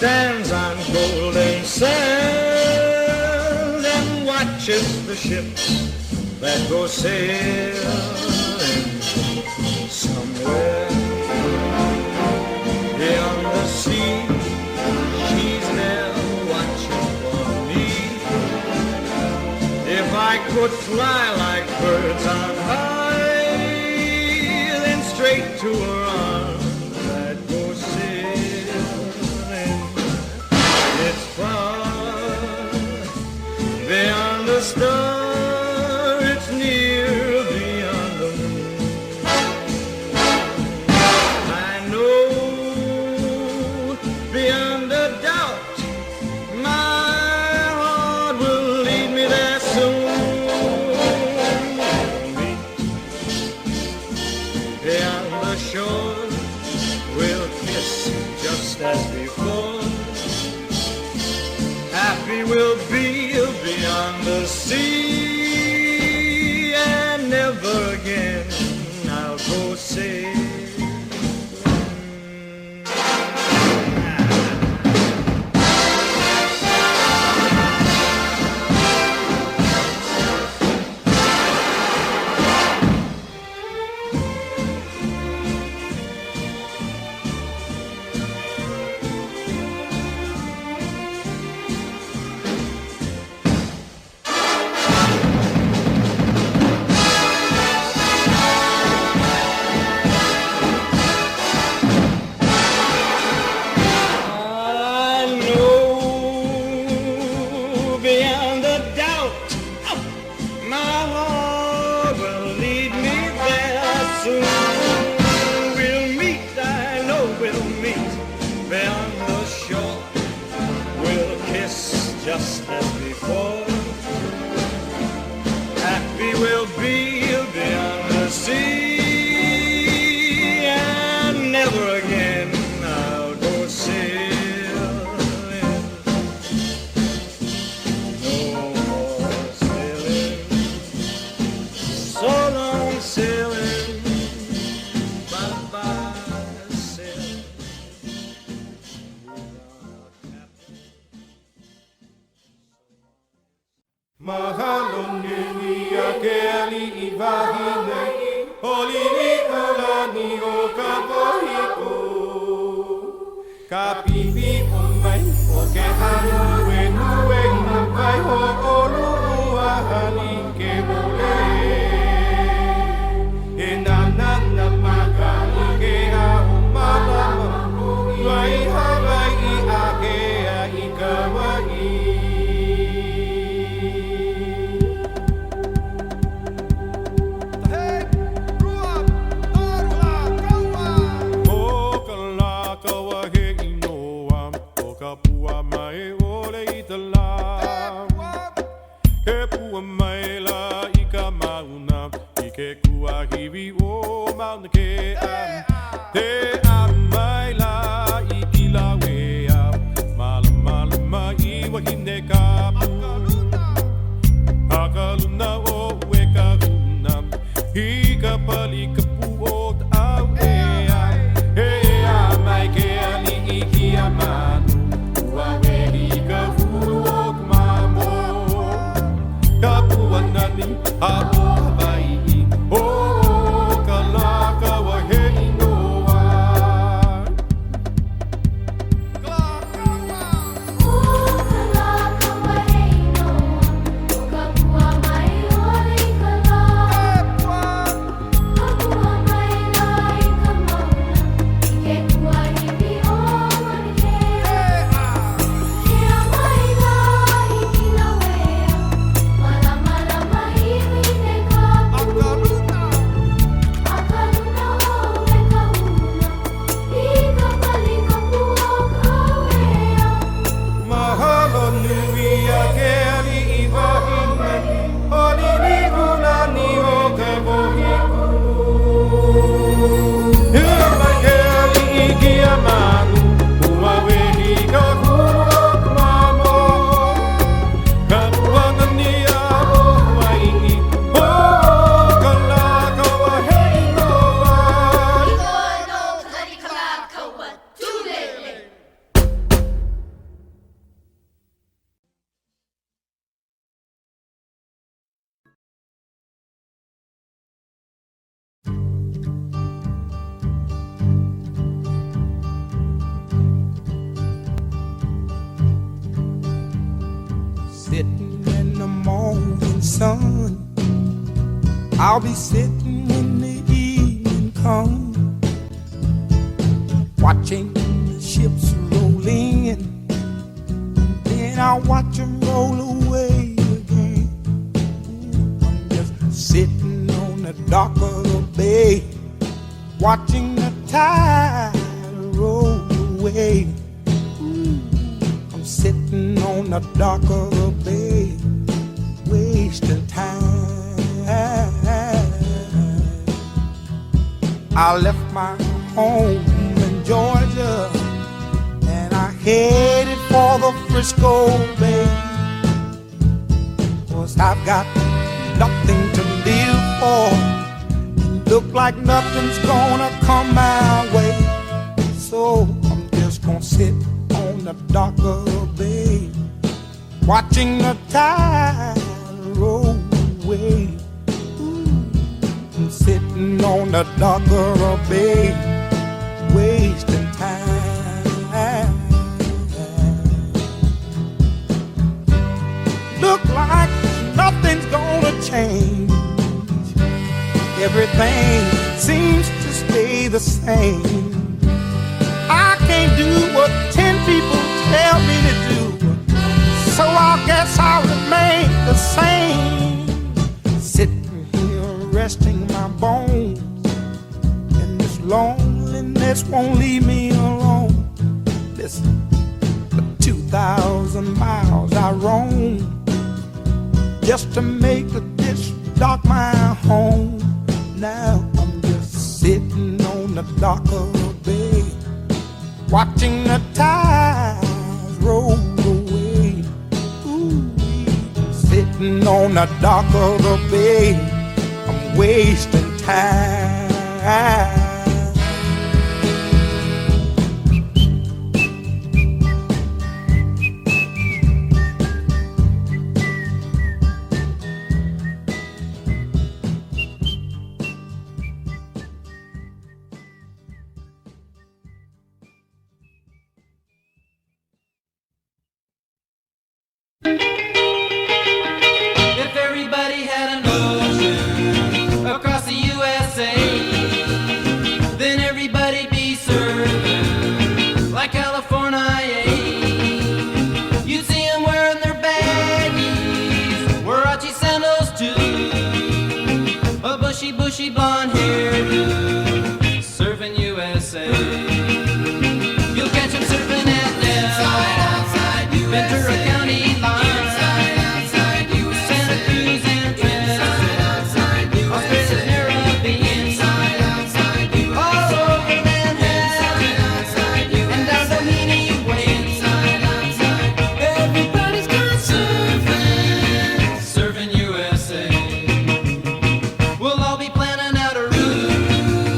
stands on golden sand and watches the ships that go sailing somewhere beyond the sea. She's there watching for me. If I could fly like birds on high, then straight to her arms I'd go sailing. It's far beyond the star, it's near beyond the moon. I know beyond a doubt my heart will lead me there soon. Beyond the shore, we'll kiss just as before. Happy we'll be beyond the sea, and never again I'll go sailing. Just as before, happy we'll be beyond the sea, and never again I'll go sailing. No more sailing, so long sailing, bye-bye sailing. Mahaloni akeli ibahine holini kalani o kapohiko kapipi umai o ke hanu wenu wenu vai ho olu ahani ke mole enana makani ke au mala vai havai ake ikawai. Mai ke ali iki amanu, ua wegi sitting in the morning sun. I'll be sitting when the evening comes, watching the ships roll in, then I'll watch them roll away again. I'm just sitting on the dock of the bay, watching the tide roll away. I'm sitting on the dock of the bay, wasting time. I left my home in Georgia and I headed for the Frisco Bay, 'cause I've got nothing to live for. Look like nothing's gonna come my way, so I'm just gonna sit on the dock of the bay, watching the tide roll away. I'm sitting on the dock of the bay, wasting time. Look like nothing's gonna change. Everything seems to stay the same. I can't do what 10 people tell me to do, so I guess I'll remain the same. Sitting here resting my bones, and this loneliness won't leave me alone. Listen, for 2,000 miles I roam just to make this dock my home. Now I'm just sitting on the dock of the bay, watching the tides roll away. Ooh, sitting on the dock of the bay, I'm wasting time. If everybody had an ocean across the USA, then everybody'd be serving like California. You'd see them wearing their baggies, Warachi sandals too, a bushy blonde hairdo, serving USA. You'll catch them surfing at Nell, Ventura County line, Santa Cruz and Trinidad, Australia's Caribbean, all over Manhattan, and down Doheny Way. Everybody's gone surfing USA. We'll all be planning out a route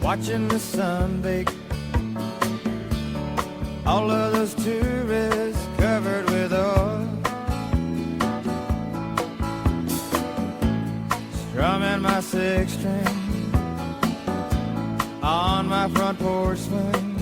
watching the sun bake. All of those tourists covered with oil, strumming my six string on my front porch swing.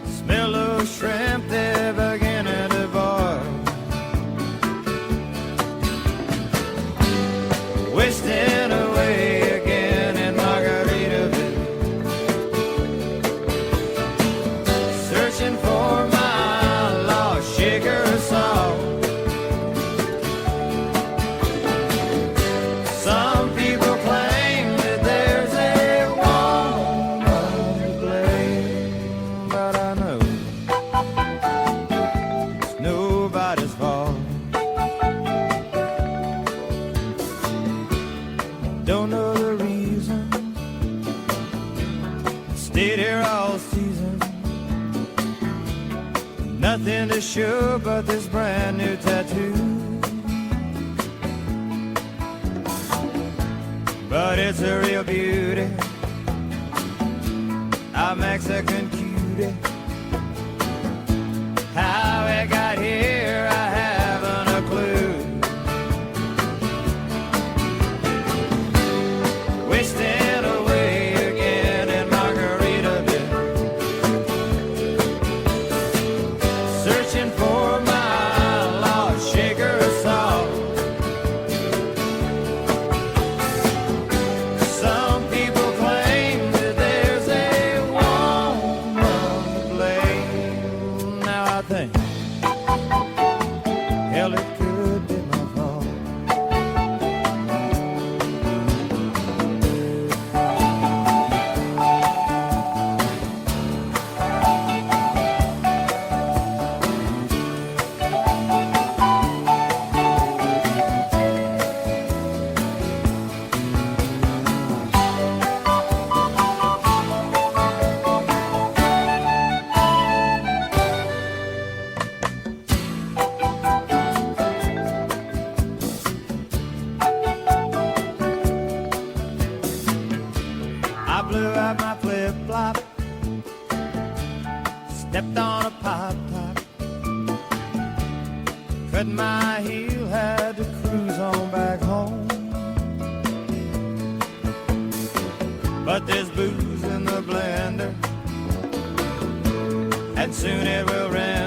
Smell those shrimp, they're beginning to boil. Wasting away again in Margaritaville, searching for my lost sugar salt. Some people claim that there's a woman to blame, but I know it's nobody's fault. Don't know the reason, stayed here all season. Nothing to show but this brand new tattoo. But it's a real beauty, a Mexican cutie. How it got here, I haven't a clue. Wasting away again in Margaritaville, searching for my lost sugar salt. Some people claim that there's a woman to blame. Now I think, hell, it could be my fault. I blew out my flip-flop, stepped on a pop top, cut my heel, had to cruise on back home. But there's booze in the blender, and soon it will run